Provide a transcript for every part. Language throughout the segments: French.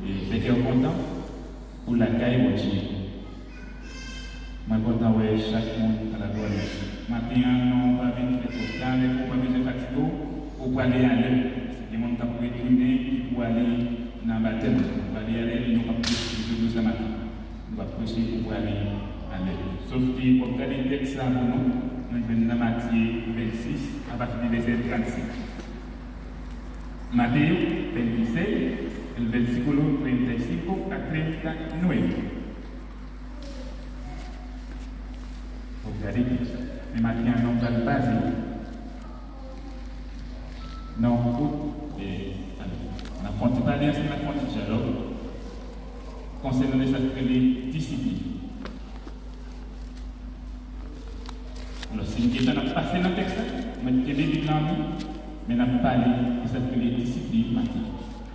Et j'étais content pour la caille de Dieu. Je suis content de chaque monde à la gloire de Dieu. Maintenant, non, pas venir faire tout ça, mais pour pas besoin de fatiguer, pour aller à l'œuvre. C'est des gens qui peuvent retourner pour aller dans le baptême. Pour aller à l'œuvre, ils n'ont pas plus de 12 matin. Nous allons prêcher pour aller à l'œuvre. Sauf que pour regarder le texte pour nous, nous venons dans Matthieu 26 à partir du verset 36. Matthieu 26, el versículo 35 a 39. Regardez ça. Mais maintenant, nous allons baser. Non, on a fondé parler ensemble à fondé dialogue concernant les disciplines. Alors, si nous avons passé dans le texte, nous avons dit mais nous avons parlé de les disciplines.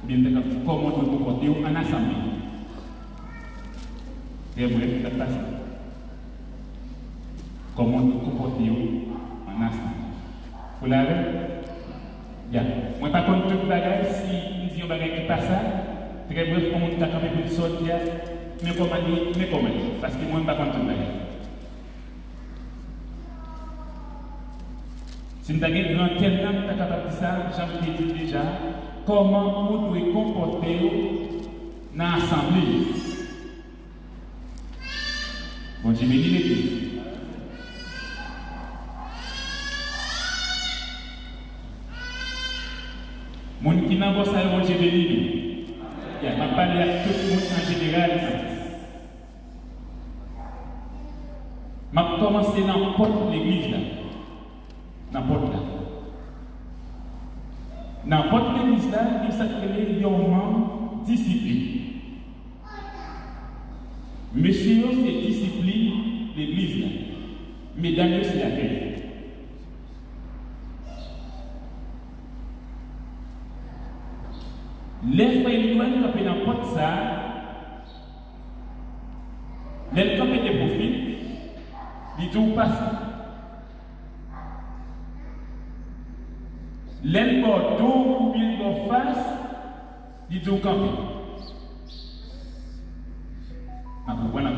Bien comment nous nous comporter en assemblée. Et bref, nous avons passé. Comment nous comporter en assemblée. Vous l'avez? Bien. Moi, par contre, tout le bagage, si nous disons bagage qui passe, très bref, comment nous avons pour sortir, mais comment dire, parce que moi, je ne pas contre tout le bagage. Si nous avons un grand thème, nous sommes capables de ça, j'en ai dit déjà, comment vous devez comporter dans l'assemblée. Bon, j'ai béni l'église. Mon qui n'a pas ça, j'ai béni. Il y a pas parlé à tout le monde en général. Je commence dans n'importe l'église là. N'importe là. N'importe l'église là, il s'appelle un discipline. Monsieur, c'est discipline l'église là. Mesdames, c'est laquelle? Les frères et sœurs qui n'importe ça, les campés des profils, ils disent pas ça. Les bordeaux ou bien les face, ils disent camper. Vous comprenez?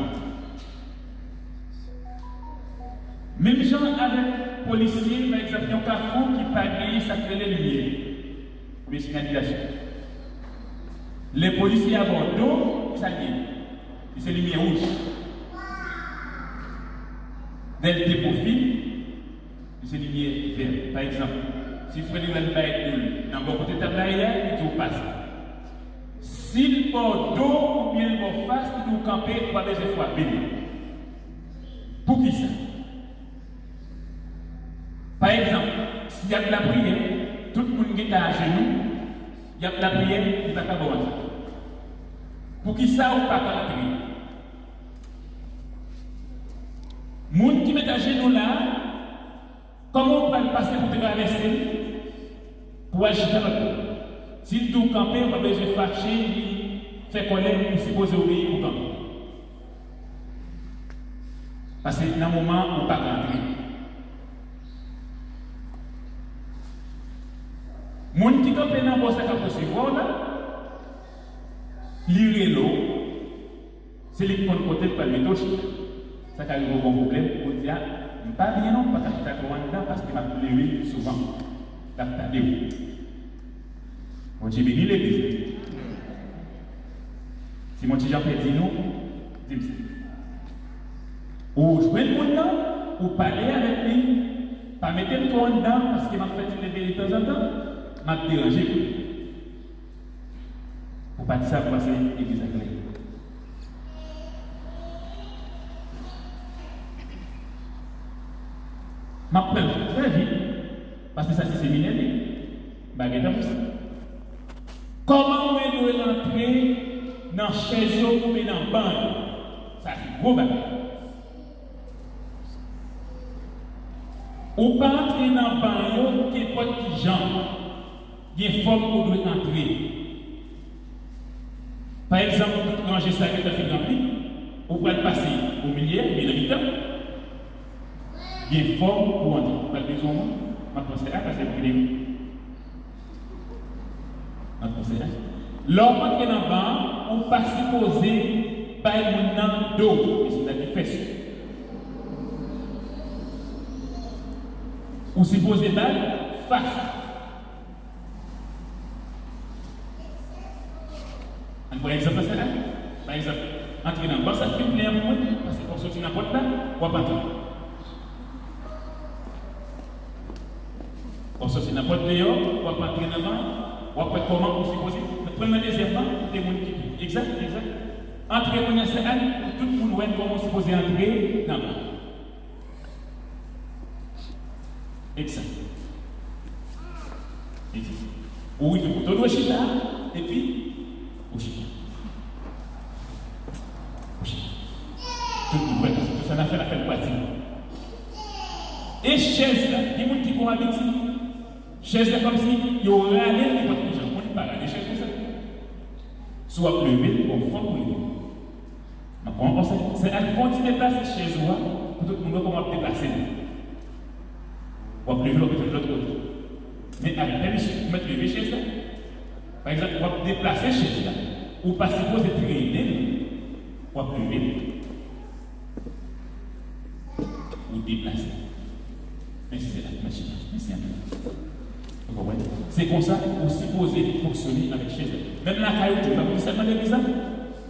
Même gens avec policiers, par exemple, il y a un carrefour qui paye ça crée les lumières. Mais signalisation. Les policiers à Bordeaux, ça dit, c'est lumière rouge. Dès le profil, c'est lumière verte. Par exemple, si vous prenez le bail dans votre côté de la il vous passe. Si le Bordeaux ou bien le face, vous campez, vous avez des fois béni. Pour qui ça? Par exemple, s'il y a de la prière, tout le monde qui est à genoux, il y a de la prière, il ne va pas voir. Pour qui ça ou pas rentrer? Moun qui met à genoux là, comment on va passer pour traverser? Pour agiter l'autre. Si tout camper, on va besoin de fâcher, faire colère, pour supposer obéir pour camper. Parce que dans le moment, on ne peut pas rentrer. Moun qui campe dans le boss à recevoir là, lire l'eau, c'est les côté par le touche. Ça a un bon problème pour dire, pas bien non, pas qu'à faire là parce qu'il m'a pleuré souvent. D'attendez. Bon, j'ai béni l'église. Si mon petit Jean fait dire non, dis-moi. Ou jouer le monde là, ou parler avec lui, pas mettre le corps dedans parce qu'il m'a fait lever de temps en temps, m'a dérangé. Pour pas dire ça, pour passer l'église à clé. Je m'appelle très vite, parce que ça c'est séminaire, baguette pour ça. Comment on doit entrer dans chez eux ou dans le banc? Ça c'est gros baguette. Ou pas entrer dans le banc, qui est pas de gens, il y a une forme où on doit entrer. Par exemple, quand j'ai ça qui est fait rempli, on peut passer au milieu, bien évidemment. Il y a une forme pour entrer. Pas besoin de ma pensée à parce que c'est ma pensée à. L'homme qui est dans le banc, on pas supposé par mon nom d'eau, c'est la différence. On supposé par face. Par exemple, ça là, par exemple, entrer dans le bar, ça fait plaisir pour moi, parce que pour sortir dans la porte là, on va pas entrer. Pour sortir dans la porte dehors, on va pas entrer dans le bar, on va pas comment on supposé. Prenez le deuxième banc, tout le monde qui. Exact. Entrer dans la salle, tout le monde voit comment on supposé entrer dans le bar. Exact. Ou il faut que tout le chita, et puis, au chita. Tout le monde, tout ça n'a fait la fête partie. Et chaise là, il y a des gens qui vont habiter. Chaise là, comme si il y aurait allé, il n'y a pas de gens, on ne parle pas de chaise comme ça. Soit levé, on faut pour lever. C'est à continuer de déplacer chaise là, pour tout le monde comment déplacer. On va lever l'autre côté. Mais avec permission, vous mettez lever chaise là. Par exemple, on va déplacer chaise là, ou pas supposer traîner, on va lever. Ou déplacer. Mais c'est la machine. C'est comme ça qu'on est supposé fonctionner avec chaise. Même la caille, tu vas vous seulement des bizarres.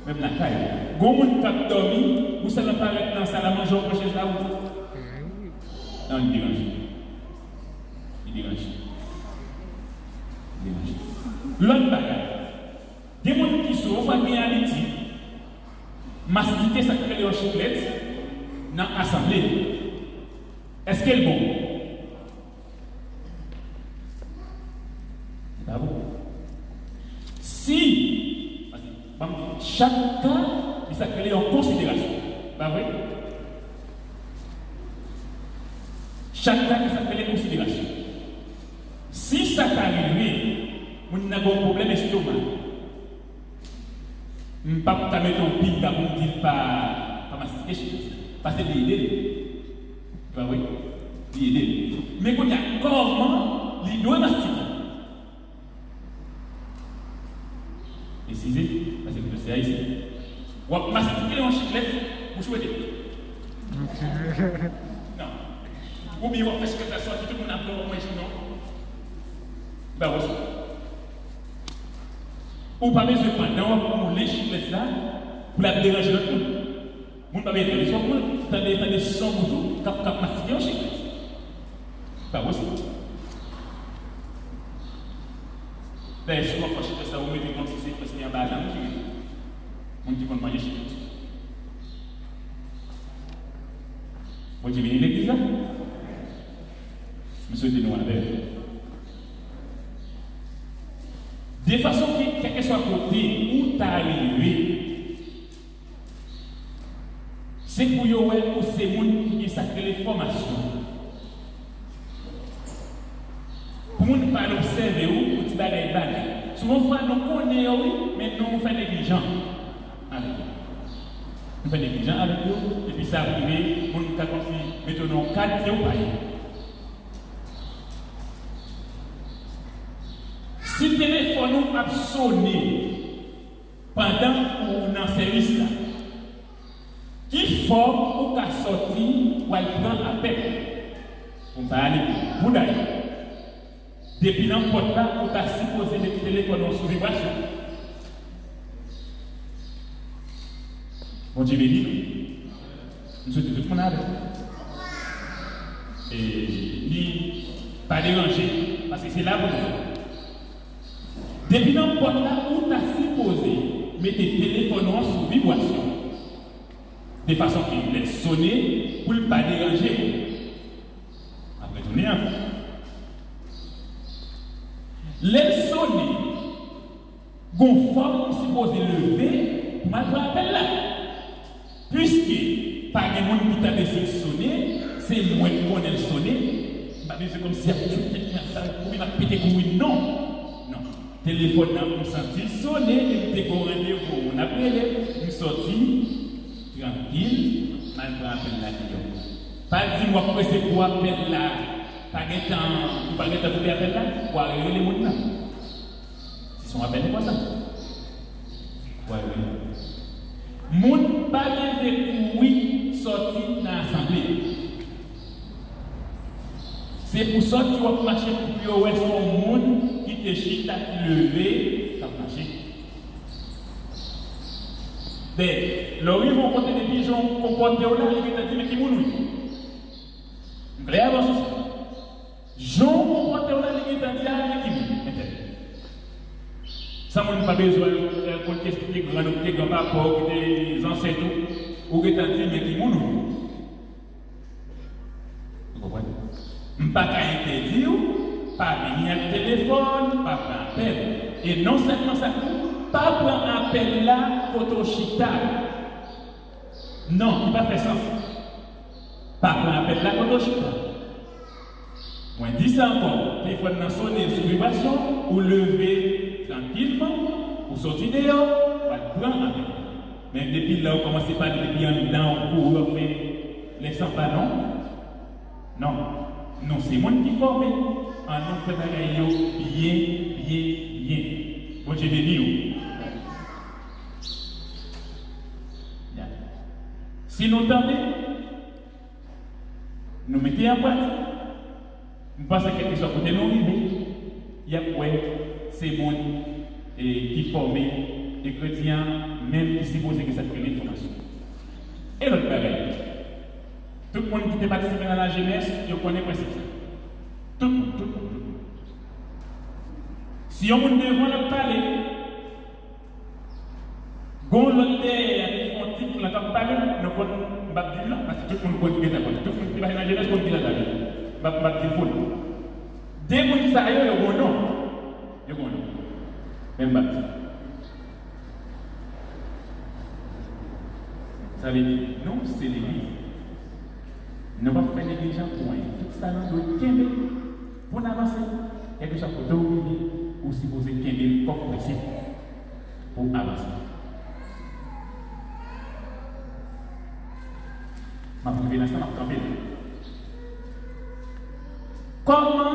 Même la caille. Quand on t'a dormi, vous savez pas être dans la salle à manger pour chaise là ou non, il dérange. L'autre bagarre. Des gens qui sont en réalité, mastiquer sa crée en chiclette dans l'assemblée. Est-ce qu'elle est bon? C'est bon. Si chaque cas, il s'appelle en considération. Pas vrai? Chaque cas, il s'appelle en considération. Si ça t'arrive, on a un problème d'estomac. Je ne vais pas te mettre en pile pour ne dire pas mastiquer. Parce que c'est l'idée. Oui, l'idée. Mais quand il y a comment l'idée mastiquer. Précisez, parce que c'est ici. On va mastiquer en chiclette, vous souhaitez. Non. Ou bien on va faire ce que ça soit, tout le monde a peur au moins, non? Ben aussi. Ou pas besoin de prendre pour les chiclettes là, pour la déranger l'autre monde. Vous ne pouvez pas dire, vous avez des sons qui cap mastiqués en chiclette. Pas aussi. Ben, si vous faites ça, vous mettez comme si c'est parce qu'il y a un bagage. On dit qu'on mange chiclette. Vous dites, mais l'église là? Monsieur dit, nous, avec. De façon que, quel que soit côté où tu as arrivé, c'est pour vous ou c'est moun qui sacré les formations. Pour nous pas l'observer ou pour tirer les bagages. Souvent, nous connaissons, mais nous faisons négligent avec eux. Nous faisons négligent avec eux, et puis ça arrive, nous mettons 4 jours par an. Si le téléphone a sonné pendant qu'on est en service là, qui forme ou qu'a sorti ou elle prend appel. On va aller pour d'ailleurs. Depuis l'emporte là, on t'a supposé mettre le téléphone sous vibration. Bon Dieu béni. Nous sommes tout le monde avec. Et ni pas déranger, parce que c'est là pour nous. Depuis l'emporte là, on t'a supposé mettre le téléphone sous vibration. De façon qu'il laisse sonner pour ne pas déranger. Après, tourner un peu. Laisse sonner, gonfort, supposé lever, pour m'attendre appel là. Puisque, par les gens qui t'a laissé sonner, c'est moi qui connais le sonner. C'est comme si il m'a pété comme une non. Non. Téléphone là, on sentit sonner, il était au rendez-vous. On a appelé, on sortit. Tranquille, malgré appel là. Pas dire moi que c'est pour appel là. Pas de temps pour appel là. Pour arriver les mots là. Si son appel n'est pas ça. Pour arriver pas lever pour oui sortir dans l'assemblée. C'est pour ça que tu vas marcher pour que son monde qui te chita, qui levé, ça marche. Mais, l'orient vont compter des pigeons comportés au large, ils vont dire qui mourent. Claire avant ceci. Jean comporté au large, ils vont dire qui mourent. Ça n'a pas besoin de expliquer les grands-papas, les ancêtres, ou qui t'ont dit qui mourent. Vous comprenez? Pas qu'à interdire, pas venir avec téléphone, pas prendre appel. Et non seulement ça, pas prendre appel là, photochita. Non, il va faire sens. Pas prendre appel là, photochita. Moi, je dis ça encore. Il faut sonner sur vibration, ou lever tranquillement, ou sortir dehors, ou prendre appel. Mais depuis là, on commence pas depuis en dedans, pour faire les 100 ballons. Non. Non, c'est moi qui forme. En nous fait bien. Bon, j'ai béni. Si nous tendez, nous mettons en boîte. Nous pensons que quelque chose côté nous arriver. Il y a quoi? C'est bon qui forme les chrétiens, même qui supposent que ça fait l'information. Et l'autre pareil. Tout le monde qui est participé dans la jeunesse, je connais quoi c'est ça. Tout le monde. Si on est devant le palais, on l'autre qui font type pour l'entendre parler, nous ne pouvons pas dire non, parce que tout le monde connaît ça. Tout le monde qui va dans la jeunesse connaît ça. Je ne vais pas dire faux. Dès que vous savez, il y a un nom. Même pas dire. Ça veut dire, non, c'est l'église. Nous ne pouvons pas faire négligence pour rien. Tout ça, nous devons quimber pour avancer. Quelque chose pour dominer ou supposer quimber comme principe pour avancer. Ma privée dans ça, m'a campé. Comment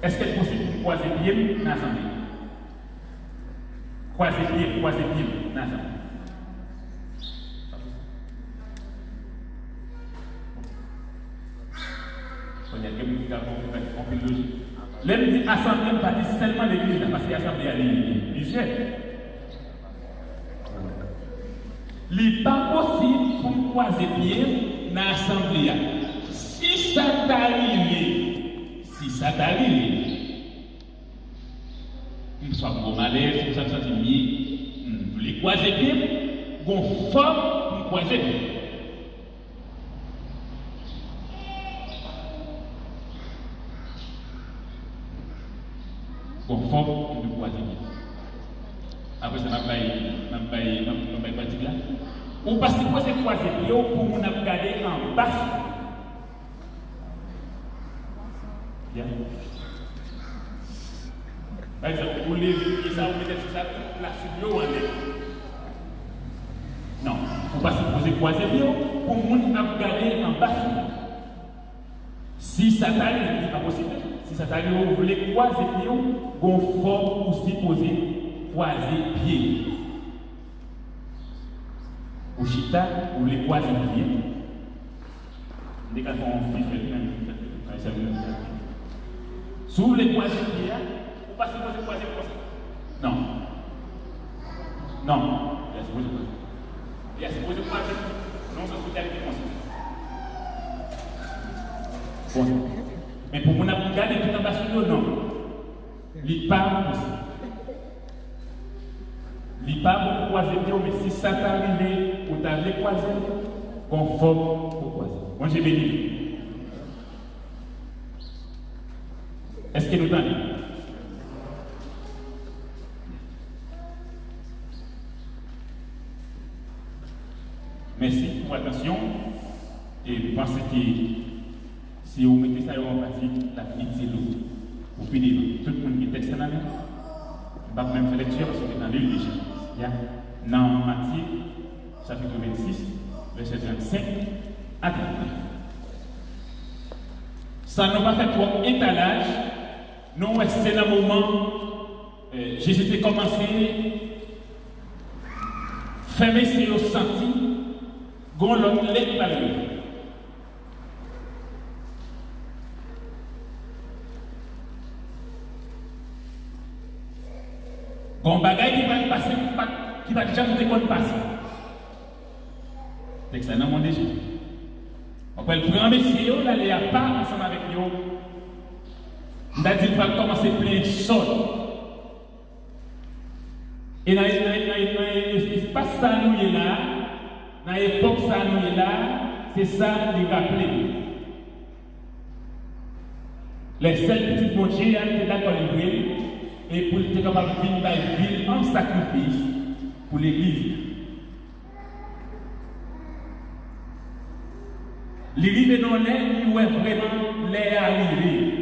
est-ce qu'il est possible de croiser pied dans l'assemblée? Croiser pied dans l'assemblée. Il y a quelqu'un qui a compris la logique. L'homme dit assemblée, pas dit seulement l'église, parce que l'assemblée est l'hygiène. Il n'est pas possible pour croiser pied dans l'assemblée. Si ça t'arrive, il soit bon malaise, si vous avez senti mieux, vous voulez croiser pied, vous forme pour croiser pied. Conforme de croiser. Après ça, je vais partir là. Ou parce que vous croisez pour vous regarder en bas. Bien. Par exemple, vous levez ça, vous mettez ça, la studio en l'air. Non. Ou parce que vous croisez pour vous regarder en bas. Si ça t'arrive, c'est pas possible. Si ça t'arrive, vous voulez croiser pied, vous forme ou supposer croiser pied. Au chita, vous voulez croiser pied. Dès qu'on fait un fil, si vous voulez croiser pied, vous pas supposer croiser comme ça. Non. Il y a supposé croiser. Il y a supposé croiser. Non, c'est hospitalité comme ça. Bon. Mais pour mon avis, garder tout en bas sur le non. Il n'est pas possible. Il n'est pas pour croiser, mais si ça t'arrive, ou t'as les croiser, conforme pour croiser. Moi j'ai béni. Est-ce que nous t'entendons? Merci pour votre attention. Et pensez que si vous mettez ça en pratique, la pitié l'eau. Vous finissez tout le monde qui est texte dans la main. Je ne vais même faire lecture parce que c'est dans l'île déjà. Dans Matthieu, chapitre 26, verset 35 à 39. Ça n'a pas fait trop étalage. Non, c'est le moment. Jésus a commencé fermer ses yeux senti, gon l'autre lèvre par lui. Gon bagay qui va passer, qui va jamais te passer. C'est que ça n'a pas déjà. On peut le prendre messieurs, là, il n'y a pas ensemble avec nous. On a dit qu'il va commencer plein de sol. Et dans l'espace ça nous est là, dans l'époque ça nous est là, c'est ça qui rappelle. Les seuls petits bon Dieu, ils étaient d'accord et pour être capable de vivre la ville en sacrifice pour l'église. L'arrivée dans l'air, il est vraiment l'air arrivé.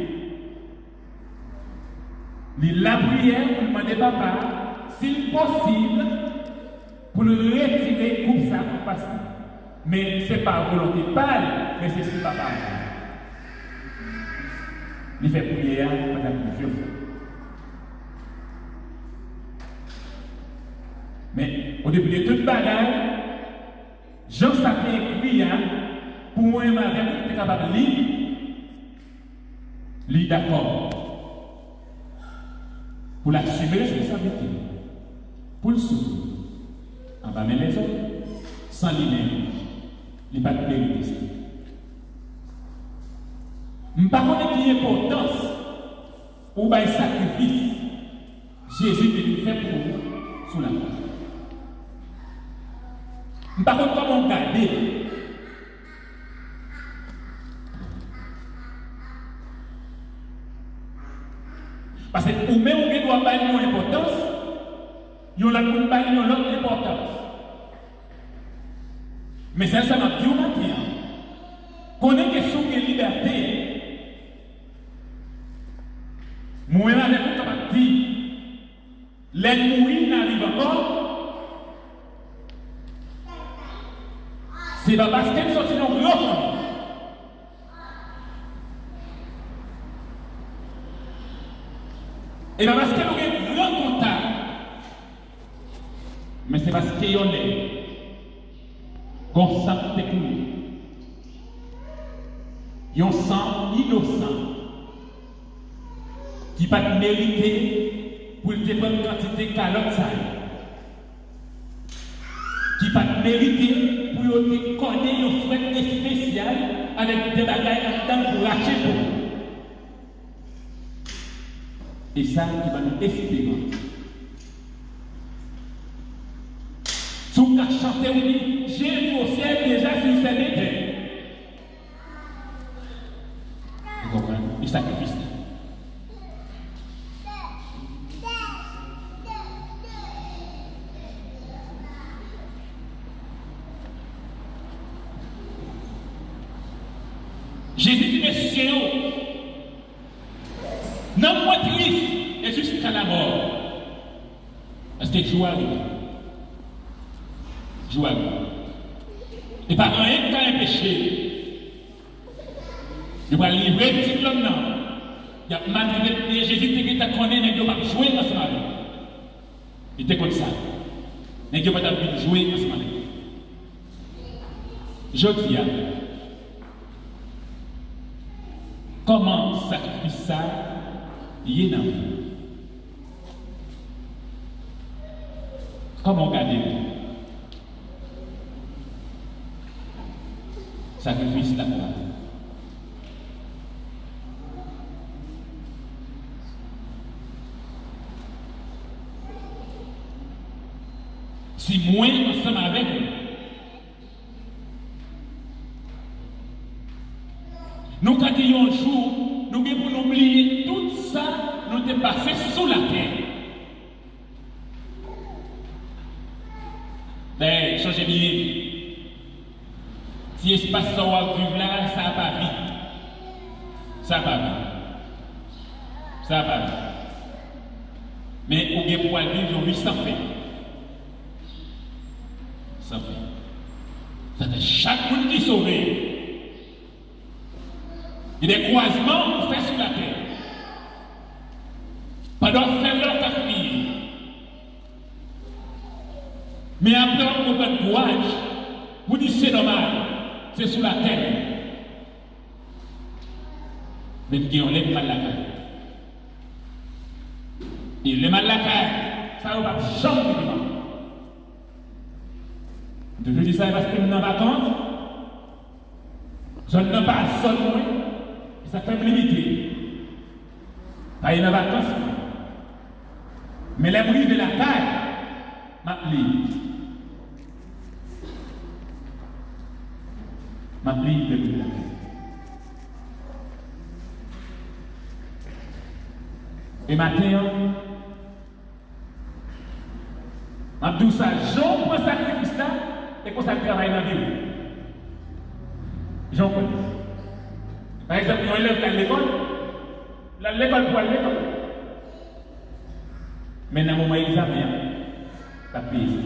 La prière pour demander papa, s'il possible, pour le retirer comme ça pour passer. Mais ce n'est pas volonté pâle, mais c'est ce papa. Il fait prière pendant plusieurs fois. Mais au début de toute bagaille, Jean Sacré écrit pour moi, je suis capable de lire d'accord. Pour l'assumer responsabilité, pour le souffrir, en bas les autres, sans l'idée, il n'y a pas de vérité. Je ne sais pas quelle importance ou le sacrifice Jésus veut faire pour vous sous la croix. Je ne sais pas comment garder. Parce que ou même on doit pas une importance, il y a une autre importance. Mais ça m'a dit au matin. Qu'on est question de liberté. Moi, je vais dire, les mourir n'arrivent encore. C'est pas parce qu'elles sont dans le gros. Et bien parce que nous avons un grand contact, mais c'est parce qu'il y a un sang technique, il y a un sang innocent qui ne peut pas mériter pour le dépendre de quantité de calottes, qui ne peut pas mériter pour connaître un frais spécial avec des bagages là-dedans pour racheter pour. Et ça qui va nous espérer. Si on a chanté, on dit, j'ai vu au ciel déjà sur cette éternité. Vous comprenez? Il sacrifice. Jésus dit, messieurs, non moins triste et jusqu'à la mort. Parce que joie arrive. Joie arrive. Et par rien qu'à un péché, il va livrer petit l'homme non. Il y a malgré Jésus qui t'a connu, il n'a pas joué dans ce moment. Il était comme ça. Il n'a pas joué dans ce moment. Je dis, comment sacrifier ça? Il est dans la vie. Comment garder? Sacrifice la croix. Si moi, ensemble avec vous, nous, quand il y a un jour, nous devons oublier tout ça, nous devons passer sous la terre. Mais, changez bien. Si l'espace ça va vivre là, ça n'a pas vie. Ça n'a pas vie. Ça n'a pas vie. Mais, on peut pouvoir vivre une vie sans fait. Sans fait. Ça fait chaque monde qui est sauvé. Il y a des croisements faits sur la terre. Pendant faire leur famille. Mais après, on prend le courage pour dire c'est normal, c'est sous la terre. Même qui on lève mal la caille. Et le mal la caille, ça va changer. Je dis ça parce que nous sommes en vacances. Je n'ai pas seul, ça fait limiter. Pas en vacances. Mais les bruits de la caille, m'applique le bruit de la caille. Et maintenant, Abdou ça, Jean prend sacrifice là, et qu'on ça travaille dans la vie. Jean connaît. Par exemple, on élève à l'école, l'école pour l'école. Mais dans le moment examen, tu as payé ça.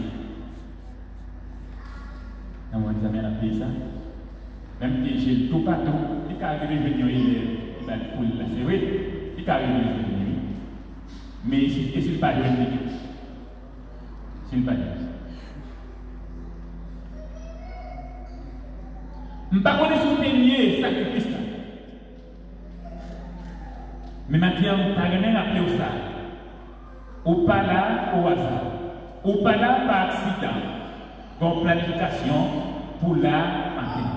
Dans le moment examen, tu as payé ça. Même si j'ai tout partout, il peut arriver à venir, il va pour la série, il peut arriver à venir. Mais s'il pas de s'il pas de je ne sais pas si vous sacrifice là. Mais maintenant, tu n'as rien appelé ça. Ou pas là au hasard. Ou pas là par accident. Comme planification pour la matin.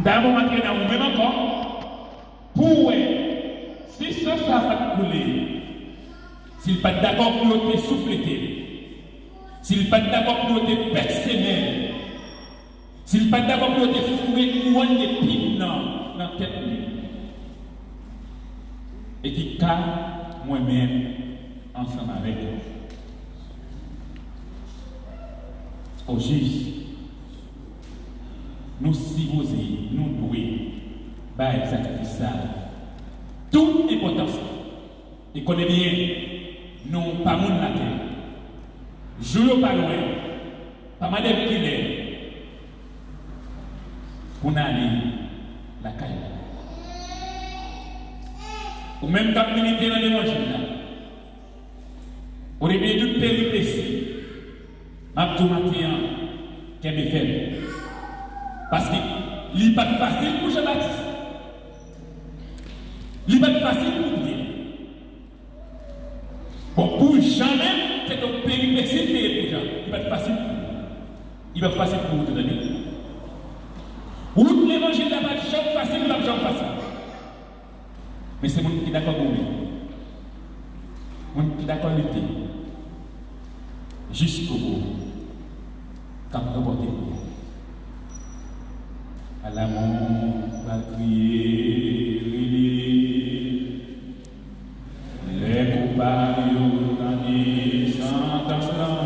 D'abord, matin, dans le même encore. Pour si ça va couler, s'il n'est pas d'accord pour te souffler, s'il n'est pas d'accord pour te personnel, s'il n'est pas d'accord pour te fourrer couronne de pines dans la tête, et qui calme moi-même ensemble avec eux. Au juste, nous supposons, nous devons, faire sacrifice. Toute importance. Et connaît bien, nous pas monde la terre. Jouons pas loin. Pas mal de kilomètres. Pour aller la caille. Ou même quand militaire dans l'évangile là. Au réveil toute péripétie. Abdou matin qui est fait. Parce que il n'est pas facile pour Jean-Baptiste. Il n'est pas facile pour dire. Bon, pour jamais, c'est un péripétie qui est pour Jean. Il n'est pas facile pour lui. Il n'est pas facile pour vous te donner. Ou l'évangile n'a pas de champ facile, il n'a pas de champ facile. Mais c'est mon qui est d'accord pour lui. Mon qui est d'accord avec lui. Jusqu'au bout. Quand on reporte à l'amour, on va crier. Les coupables ont dit sans instant.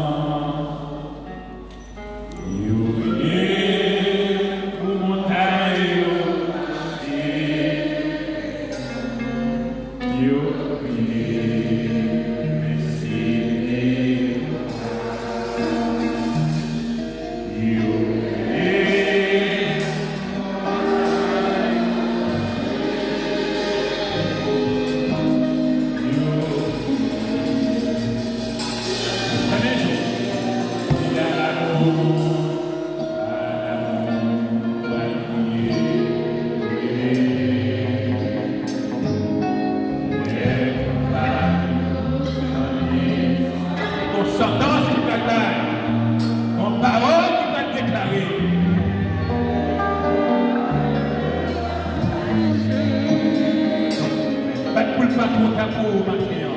Pas de culpa pour ta peau, ma fille.